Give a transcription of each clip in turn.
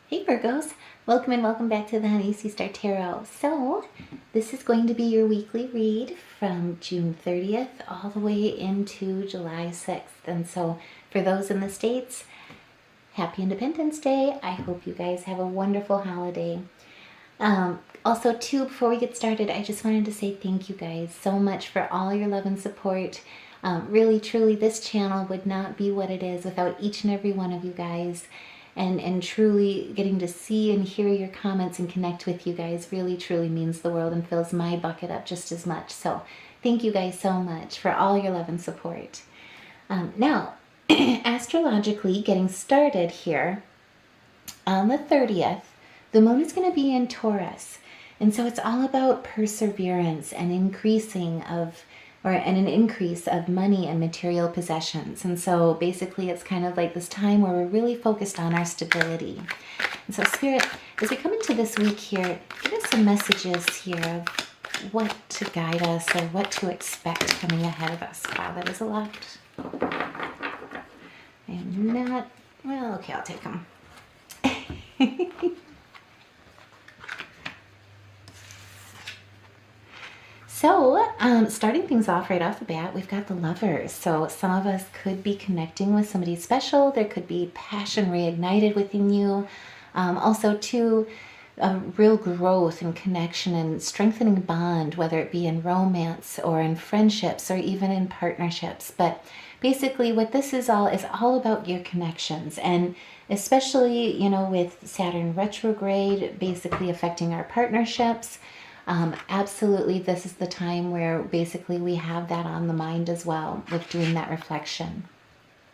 Hey Virgos, welcome and welcome back to the Honey Sea Star Tarot. So, this is going to be your weekly read from June 30th all the way into July 6th. And so, for those in the States, happy Independence Day. I hope you guys have a wonderful holiday. Also, too, before we get started, I just wanted to say thank you guys so much for all your love and support. Really, truly, this channel would not be what it is without each and every one of you guys. And truly getting to see and hear your comments and connect with you guys really, truly means the world and fills my bucket up just as much. So thank you guys so much for all your love and support. Now, astrologically, getting started here, on the 30th, the moon is going to be in Taurus. And so it's all about perseverance and an increase of money and material possessions. And so basically it's kind of like this time where we're really focused on our stability. And so Spirit, as we come into this week here, give us some messages here of what to guide us or what to expect coming ahead of us. Wow, that is a lot. I'm not, well, okay, I'll take them. So, starting things off right off the bat, we've got the Lovers. So some of us could be connecting with somebody special. There could be passion reignited within you. Also, too, real growth and connection and strengthening bond, whether it be in romance or in friendships or even in partnerships. But basically what this is all about your connections, and especially, with Saturn retrograde basically affecting our partnerships. Absolutely, this is the time where basically we have that on the mind as well with doing that reflection.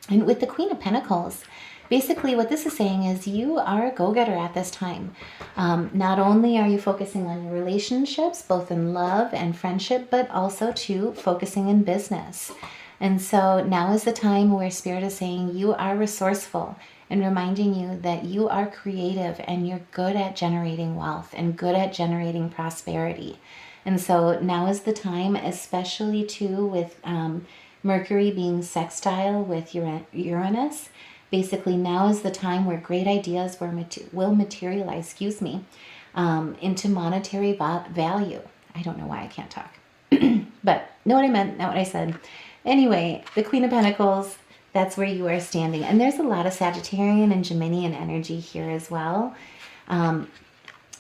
And with the Queen of Pentacles, basically what this is saying is you are a go-getter at this time. Not only are you focusing on your relationships, both in love and friendship, but also too focusing in business. And so now is the time where Spirit is saying you are resourceful and reminding you that you are creative and you're good at generating wealth and good at generating prosperity. And so now is the time, especially too with Mercury being sextile with Uranus. Basically now is the time where great ideas will materialize, into monetary value. I don't know why I can't talk. But know what I meant, not what I said. Anyway, the Queen of Pentacles, that's where you are standing. And there's a lot of Sagittarian and Geminian energy here as well. Now,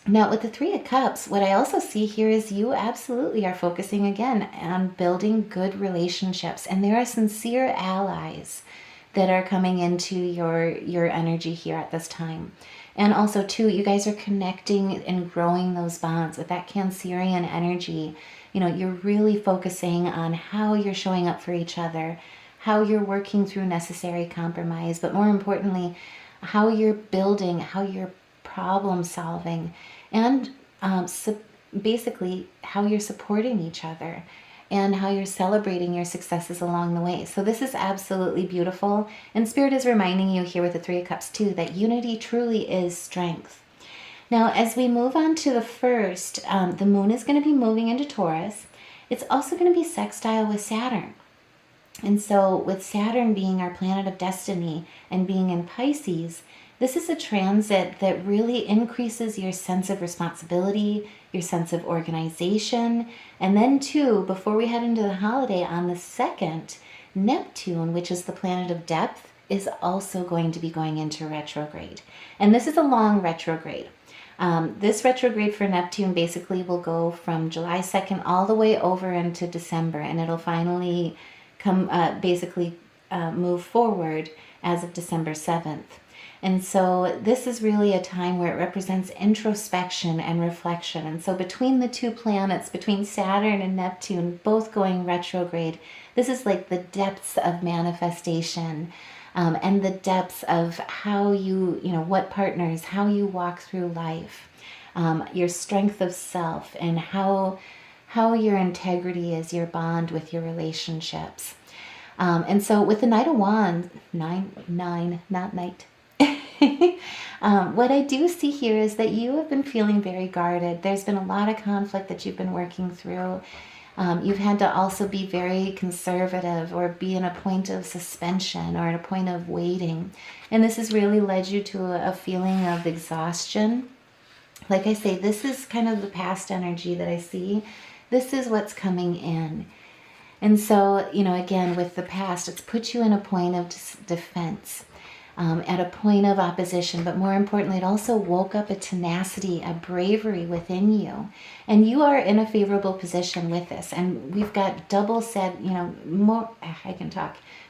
with the Three of Cups, what I also see here is you absolutely are focusing again on building good relationships. And there are sincere allies that are coming into your energy here at this time. And also, too, you guys are connecting and growing those bonds with that Cancerian energy. You're really focusing on how you're showing up for each other, how you're working through necessary compromise, but more importantly, how you're building, how you're problem solving, and basically how you're supporting each other and how you're celebrating your successes along the way. So this is absolutely beautiful. And Spirit is reminding you here with the Three of Cups too, that unity truly is strength. Now, as we move on to the first, the moon is going to be moving into Taurus. It's also going to be sextile with Saturn. And so with Saturn being our planet of destiny and being in Pisces, this is a transit that really increases your sense of responsibility, your sense of organization. And then too, before we head into the holiday on the 2nd, Neptune, which is the planet of depth, is also going to be going into retrograde. And this is a long retrograde. This retrograde for Neptune basically will go from July 2nd all the way over into December, and it'll finally move forward as of December 7th. And so this is really a time where it represents introspection and reflection. And so between the two planets, between Saturn and Neptune, both going retrograde, this is like the depths of manifestation, and the depths of how what partners, how you walk through life, your strength of self, and how your integrity is, your bond with your relationships. And so with the Knight of Wands, nine, not night. What I do see here is that you have been feeling very guarded. There's been a lot of conflict that you've been working through. You've had to also be very conservative or be in a point of suspension or at a point of waiting. And this has really led you to a feeling of exhaustion. Like I say, this is kind of the past energy that I see. This is what's coming in. And so, again, with the past, it's put you in a point of defense, at a point of opposition. But more importantly, it also woke up a tenacity, a bravery within you. And you are in a favorable position with this. And we've got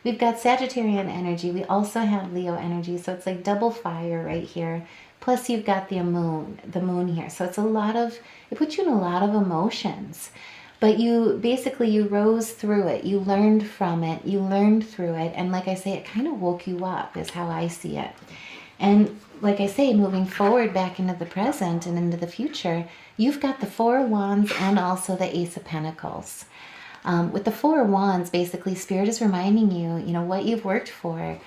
We've got Sagittarian energy. We also have Leo energy. So it's like double fire right here. Plus you've got the moon here. So it's it puts you in a lot of emotions. But you rose through it. You learned from it. You learned through it. And like I say, it kind of woke you up is how I see it. And like I say, moving forward back into the present and into the future, you've got the Four of Wands and also the Ace of Pentacles. With the Four of Wands, basically, Spirit is reminding you, what you've worked for.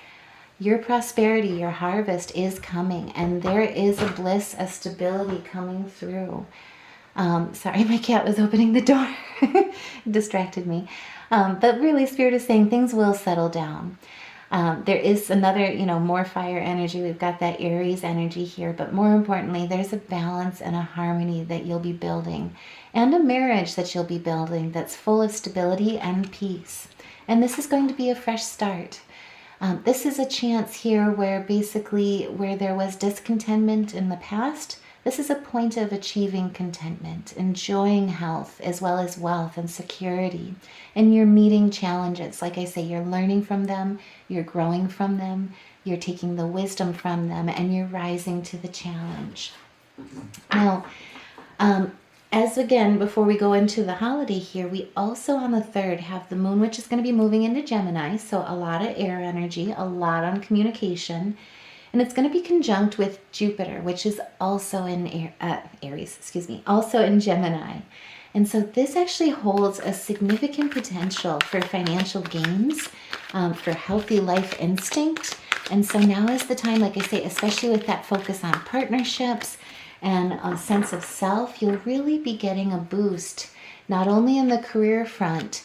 Your prosperity, your harvest is coming. And there is a bliss, a stability coming through. Sorry, my cat was opening the door. Distracted me. But really, Spirit is saying things will settle down. There is another, more fire energy. We've got that Aries energy here. But more importantly, there's a balance and a harmony that you'll be building. And a marriage that you'll be building that's full of stability and peace. And this is going to be a fresh start. This is a chance here where there was discontentment in the past, this is a point of achieving contentment, enjoying health as well as wealth and security. And you're meeting challenges. Like I say, you're learning from them, you're growing from them, you're taking the wisdom from them, and you're rising to the challenge. Now, before we go into the holiday here, we also on the 3rd have the moon, which is going to be moving into Gemini. So a lot of air energy, a lot on communication. And it's going to be conjunct with Jupiter, which is also in Aries, also in Gemini. And so this actually holds a significant potential for financial gains, for healthy life instinct. And so now is the time, like I say, especially with that focus on partnerships and a sense of self, you'll really be getting a boost, not only in the career front,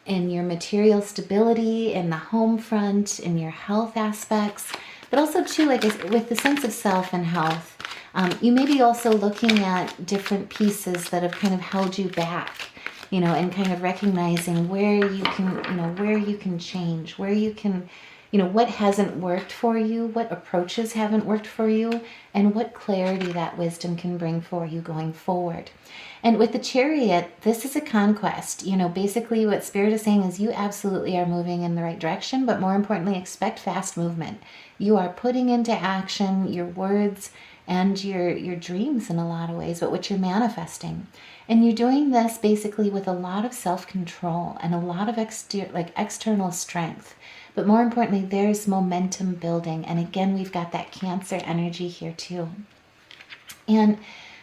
in your material stability, in the home front, in your health aspects, but also too, like with the sense of self and health, you may be also looking at different pieces that have kind of held you back, and kind of recognizing where you can change, where you can, what hasn't worked for you, what approaches haven't worked for you, and what clarity that wisdom can bring for you going forward. And with the Chariot, this is a conquest. Basically what Spirit is saying is you absolutely are moving in the right direction, but more importantly, expect fast movement. You are putting into action your words and your dreams in a lot of ways, but what you're manifesting. And you're doing this basically with a lot of self-control and a lot of external strength. But more importantly, there's momentum building. And again, we've got that Cancer energy here too. And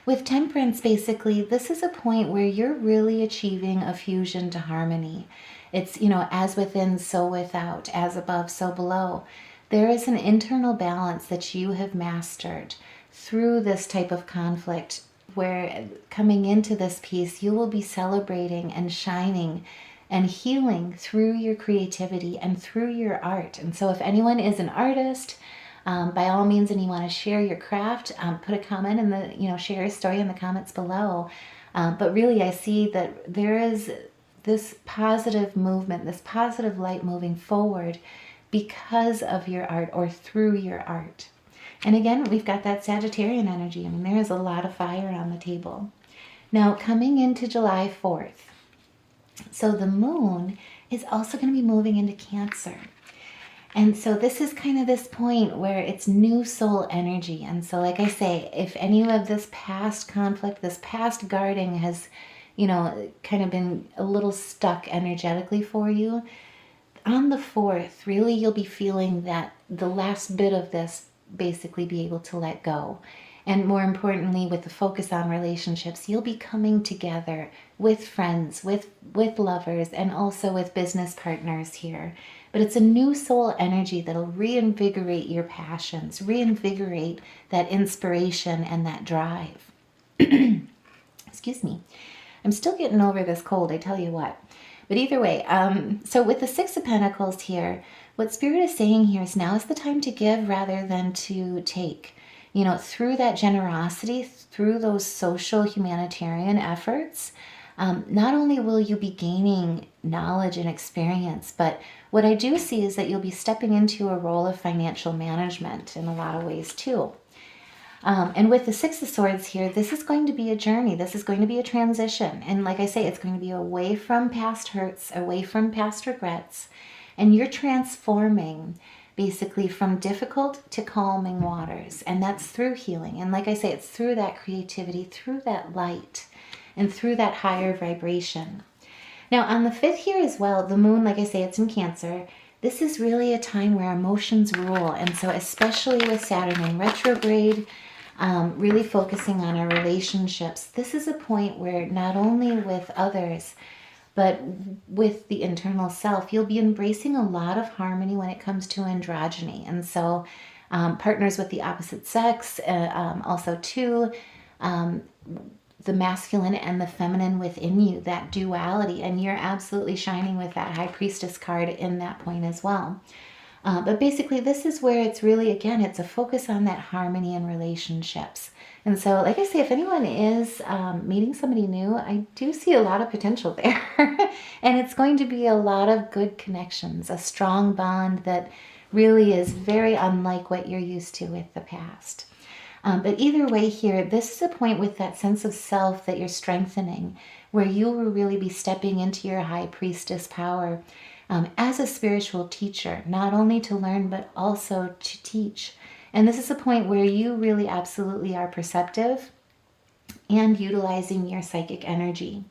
with Temperance, basically, this is a point where you're really achieving a fusion to harmony. It's, as within, so without, as above, so below. There is an internal balance that you have mastered through this type of conflict, where coming into this piece, you will be celebrating and shining and healing through your creativity and through your art. And so if anyone is an artist, by all means, and you want to share your craft, put a comment in the, share your story in the comments below. But really, I see that there is this positive movement, this positive light moving forward because of your art or through your art. And again, we've got that Sagittarian energy. There is a lot of fire on the table. Now, coming into July 4th, so the moon is also going to be moving into Cancer. And so this is kind of this point where it's new soul energy. And so like I say, if any of this past conflict, this past guarding has, kind of been a little stuck energetically for you, on the 4th, really you'll be feeling that the last bit of this basically be able to let go. And more importantly, with the focus on relationships, you'll be coming together with friends, with lovers, and also with business partners here. But it's a new soul energy that'll reinvigorate your passions, reinvigorate that inspiration and that drive. Excuse me. I'm still getting over this cold, I tell you what. But either way, so with the Six of Pentacles here, what Spirit is saying here is now is the time to give rather than to take. You know, through that generosity, through those social humanitarian efforts, not only will you be gaining knowledge and experience, but what I do see is that you'll be stepping into a role of financial management in a lot of ways too. And with the Six of Swords here, this is going to be a journey. This is going to be a transition. And like I say, it's going to be away from past hurts, away from past regrets. And you're transforming basically from difficult to calming waters. And that's through healing. And like I say, it's through that creativity, through that light, and through that higher vibration. Now on the 5th here as well, the moon, like I say, it's in Cancer. This is really a time where emotions rule. And so especially with Saturn in retrograde, really focusing on our relationships, this is a point where not only with others, but with the internal self, you'll be embracing a lot of harmony when it comes to androgyny. And so partners with the opposite sex, also too, the masculine and the feminine within you, that duality. And you're absolutely shining with that High Priestess card in that point as well. But basically, this is where it's really, again, it's a focus on that harmony in relationships. And so, like I say, if anyone is meeting somebody new, I do see a lot of potential there. And it's going to be a lot of good connections, a strong bond that really is very unlike what you're used to with the past. But either way here, this is a point with that sense of self that you're strengthening, where you will really be stepping into your High Priestess power as a spiritual teacher, not only to learn, but also to teach. And this is a point where you really absolutely are perceptive and utilizing your psychic energy.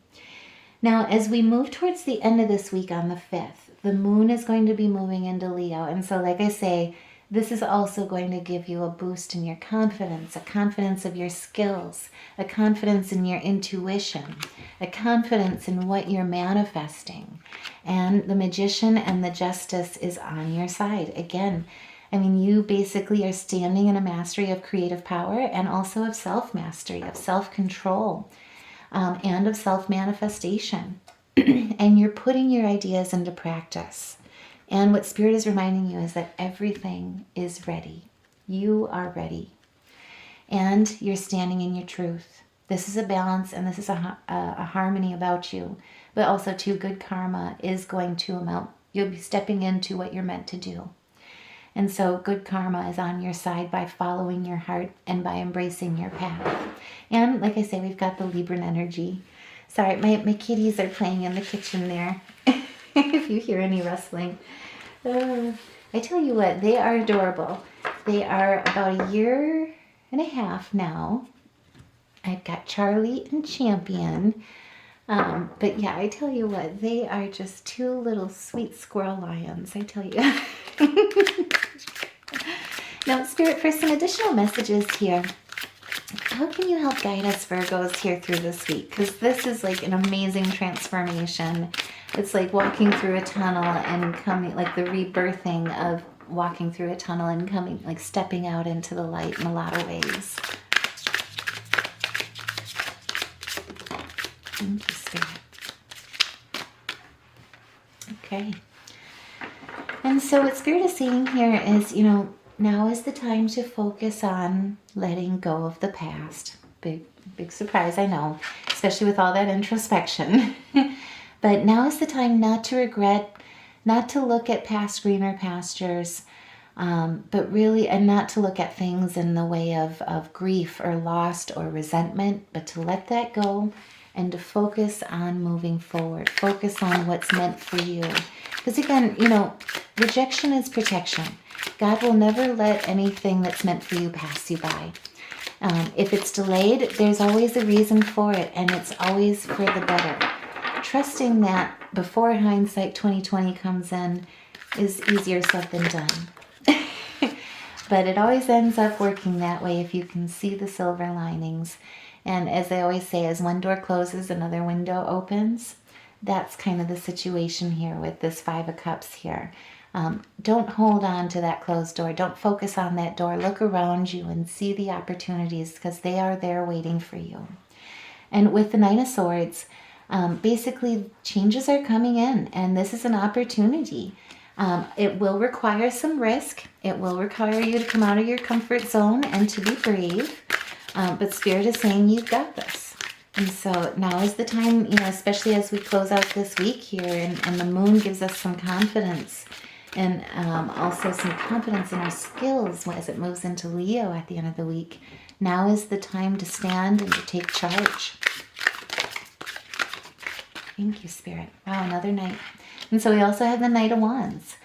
Now, as we move towards the end of this week on the 5th, the moon is going to be moving into Leo. And so, like I say, this is also going to give you a boost in your confidence, a confidence of your skills, a confidence in your intuition, a confidence in what you're manifesting. And the Magician and the Justice is on your side. Again, I mean, you basically are standing in a mastery of creative power and also of self-mastery, of self-control, and of self-manifestation. And you're putting your ideas into practice. And what Spirit is reminding you is that everything is ready. You are ready. And you're standing in your truth. This is a balance and this is a harmony about you. But also too, good karma is going to amount. You'll be stepping into what you're meant to do. And so good karma is on your side by following your heart and by embracing your path. And like I say, we've got the Libran energy. Sorry, my kitties are playing in the kitchen there. If you hear any rustling. I tell you what, they are adorable. They are about 1.5 years now. I've got Charlie and Champion. But yeah, I tell you what, they are just 2 little sweet squirrel lions, I tell you. Now, Spirit, for some additional messages here, how can you help guide us Virgos here through this week? Because this is like an amazing transformation. It's like walking through a tunnel and coming, like the rebirthing of walking through a tunnel and coming, like stepping out into the light in a lot of ways. Thank you, Spirit. Okay. And so what Spirit is saying here is, you know, now is the time to focus on letting go of the past. Big surprise, I know, especially with all that introspection. But now is the time not to regret, not to look at past greener pastures, but really, and not to look at things in the way of grief or loss or resentment, but to let that go and to focus on moving forward. Focus on what's meant for you. Because again, you know, rejection is protection. God will never let anything that's meant for you pass you by. If it's delayed, there's always a reason for it, and it's always for the better. Trusting that before hindsight 2020 comes in is easier said than done. But it always ends up working that way if you can see the silver linings. And as I always say, as one door closes, another window opens. That's kind of the situation here with this 5 of Cups here. Don't hold on to that closed door. Don't focus on that door. Look around you and see the opportunities because they are there waiting for you. And with the Nine of Swords, basically changes are coming in, and this is an opportunity. It will require some risk. It will require you to come out of your comfort zone and to be brave. But Spirit is saying you've got this. And so now is the time, especially as we close out this week here, and the moon gives us some confidence, and also some confidence in our skills as it moves into Leo at the end of the week. Now is the time to stand and to take charge. Thank you, Spirit. Wow, another night. And so we also have the Knight of Wands.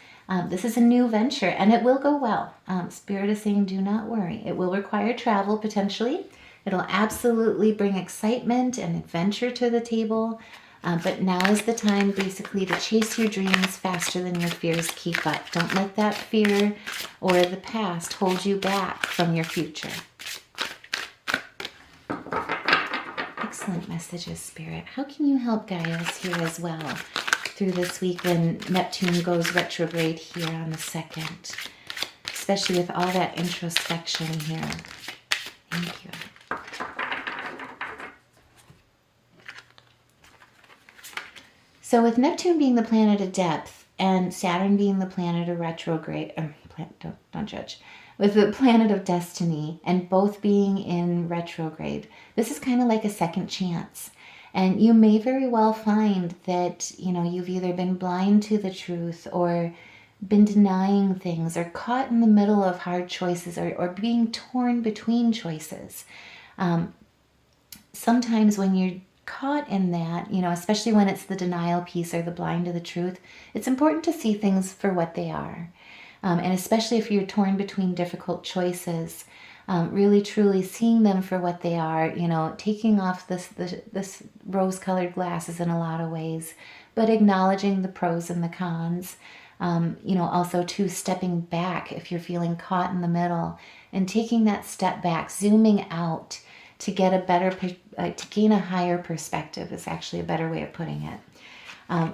This is a new venture, and it will go well. Spirit is saying, do not worry. It will require travel, potentially. It'll absolutely bring excitement and adventure to the table. But now is the time, basically, to chase your dreams faster than your fears keep up. Don't let that fear or the past hold you back from your future. Excellent messages, Spirit. How can you help guide us here as well through this week when Neptune goes retrograde here on the 2nd, especially with all that introspection here? Thank you. So with Neptune being the planet of depth and Saturn being the planet of retrograde, don't judge, with the planet of destiny and both being in retrograde, this is kind of like a second chance. And you may very well find that, you've either been blind to the truth or been denying things or caught in the middle of hard choices or being torn between choices. Sometimes when you're caught in that, especially when it's the denial piece or the blind to the truth, it's important to see things for what they are. And especially if you're torn between difficult choices, really truly seeing them for what they are, taking off this rose-colored glasses in a lot of ways, but acknowledging the pros and the cons. Also too, stepping back if you're feeling caught in the middle and taking that step back, zooming out to get a better, to gain a higher perspective is actually a better way of putting it.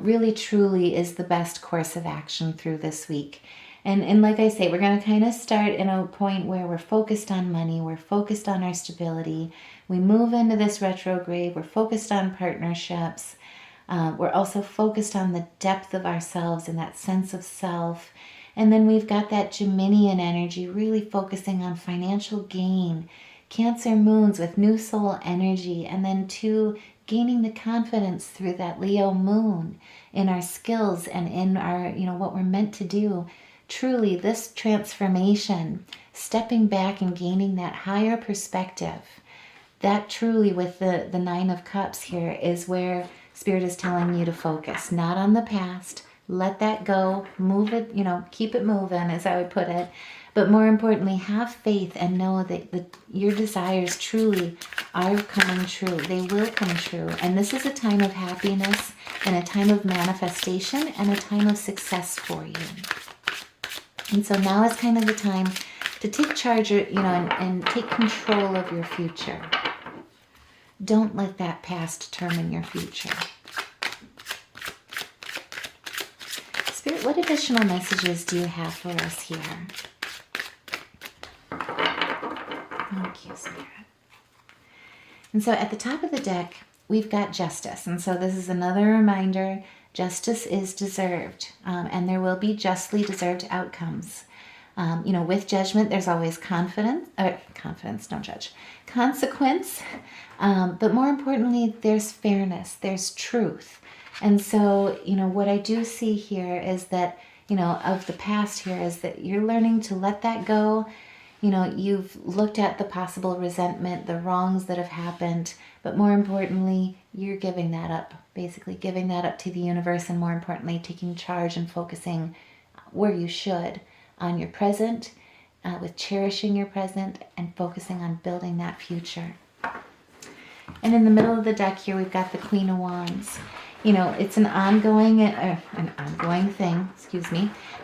Really truly is the best course of action through this week. And like I say, we're going to kind of start in a point where we're focused on money, we're focused on our stability. We move into this retrograde, we're focused on partnerships. We're also focused on the depth of ourselves and that sense of self. And then we've got that Geminian energy really focusing on financial gain, Cancer moons with new soul energy, and then 2, gaining the confidence through that Leo moon in our skills and in our, what we're meant to do. Truly, this transformation, stepping back and gaining that higher perspective, that truly with the 9 of Cups here is where Spirit is telling you to focus, not on the past. Let that go, move it, keep it moving, as I would put it. But more importantly, have faith and know that your desires truly are coming true. They will come true. And this is a time of happiness and a time of manifestation and a time of success for you. And so now is kind of the time to take charge, and take control of your future. Don't let that past determine your future. Spirit, what additional messages do you have for us here? Thank you, Spirit. And so at the top of the deck, we've got justice. And so this is another reminder, justice is deserved, and there will be justly deserved outcomes. With judgment, there's always confidence, don't judge, consequence, but more importantly, there's fairness, there's truth. And so, what I do see here is that, of the past here is that you're learning to let that go. You've looked at the possible resentment, the wrongs that have happened, but more importantly, you're giving that up, basically giving that up to the universe, and more importantly, taking charge and focusing where you should on your present, with cherishing your present and focusing on building that future. And in the middle of the deck here, we've got the Queen of Wands. It's an ongoing thing,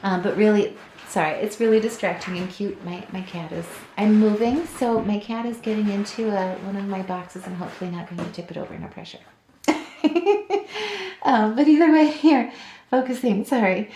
but really, sorry, it's really distracting and cute. My cat is, I'm moving, so my cat is getting into one of my boxes and hopefully not going to tip it over, no pressure. But either way here, focusing, sorry.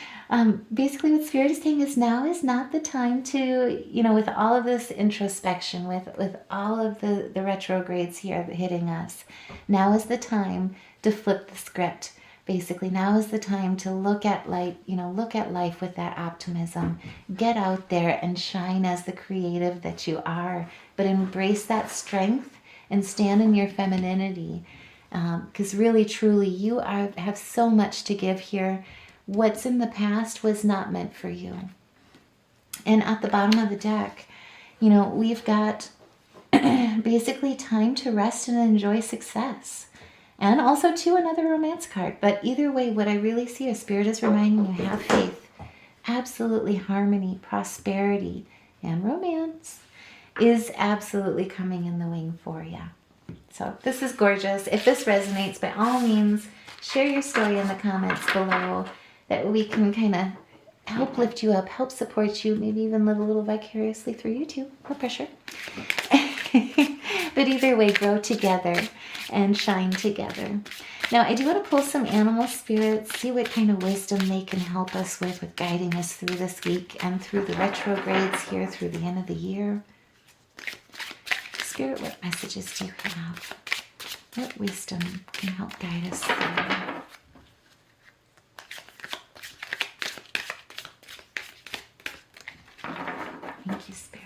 Basically what Spirit is saying is now is not the time to, with all of this introspection, with all of the retrogrades here hitting us, now is the time to flip the script. Basically, now is the time to look at life with that optimism. Get out there and shine as the creative that you are, but embrace that strength and stand in your femininity. Because really, truly, you have so much to give here. What's in the past was not meant for you. And at the bottom of the deck, we've got basically time to rest and enjoy success. And also, too, another romance card. But either way, what I really see is Spirit is reminding you, have faith. Absolutely, harmony, prosperity, and romance is absolutely coming in the wing for you. So this is gorgeous. If this resonates, by all means, share your story in the comments below, that we can kind of help lift you up, help support you, maybe even live a little vicariously through you too. No pressure. But either way, grow together and shine together. Now, I do want to pull some animal spirits, see what kind of wisdom they can help us with guiding us through this week and through the retrogrades here through the end of the year. Spirit, what messages do you have? What wisdom can help guide us through? Thank you, Spirit.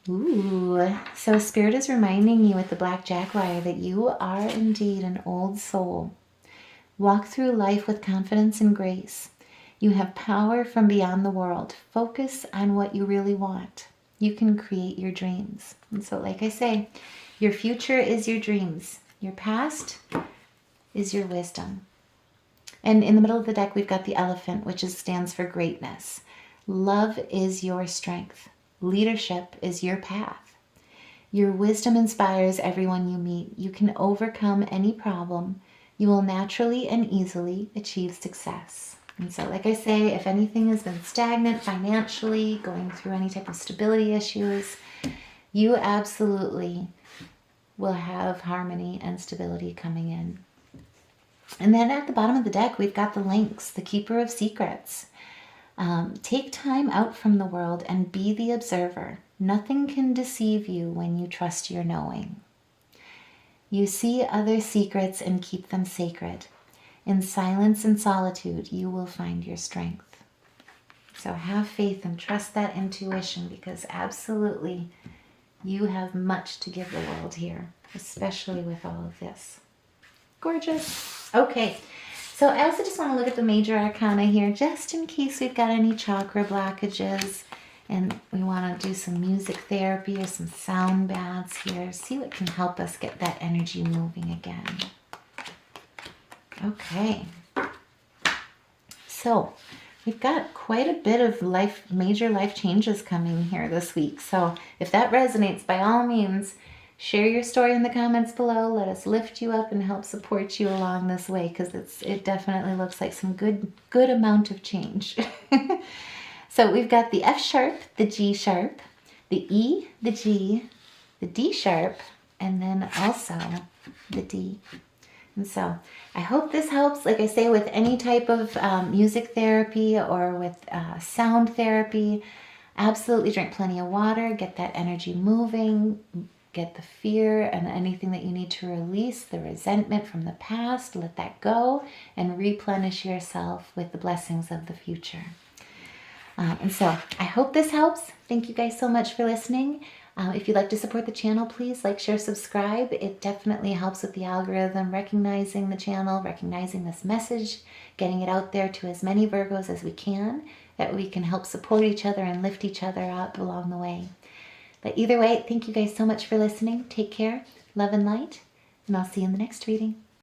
Ooh, so Spirit is reminding you with the Black Jaguar that you are indeed an old soul. Walk through life with confidence and grace. You have power from beyond the world. Focus on what you really want. You can create your dreams. And so, like I say, your future is your dreams. Your past is your wisdom. And in the middle of the deck, we've got the elephant, which stands for greatness. Love is your strength. Leadership is your path. Your wisdom inspires everyone you meet. You can overcome any problem. You will naturally and easily achieve success. And so, like I say, if anything has been stagnant financially, going through any type of stability issues, you absolutely will have harmony and stability coming in. And then at the bottom of the deck, we've got the Lynx, the keeper of secrets. Take time out from the world and be the observer. Nothing can deceive you when you trust your knowing. You see other secrets and keep them sacred. In silence and solitude, you will find your strength. So have faith and trust that intuition, because absolutely you have much to give the world here, especially with all of this. Gorgeous. Okay. So I also just want to look at the major arcana here, just in case we've got any chakra blockages and we want to do some music therapy or some sound baths here. See what can help us get that energy moving again. Okay. So we've got quite a bit of major life changes coming here this week. So if that resonates, by all means, share your story in the comments below. Let us lift you up and help support you along this way, because it definitely looks like some good amount of change. So we've got the F sharp, the G sharp, the E, the G, the D sharp, and then also the D. And so I hope this helps, like I say, with any type of music therapy or with sound therapy. Absolutely drink plenty of water, get that energy moving, get the fear and anything that you need to release, the resentment from the past, let that go, and replenish yourself with the blessings of the future. And so I hope this helps. Thank you guys so much for listening. If you'd like to support the channel, please like, share, subscribe. It definitely helps with the algorithm, recognizing the channel, recognizing this message, getting it out there to as many Virgos as we can, that we can help support each other and lift each other up along the way. But either way, thank you guys so much for listening. Take care, love and light, and I'll see you in the next reading.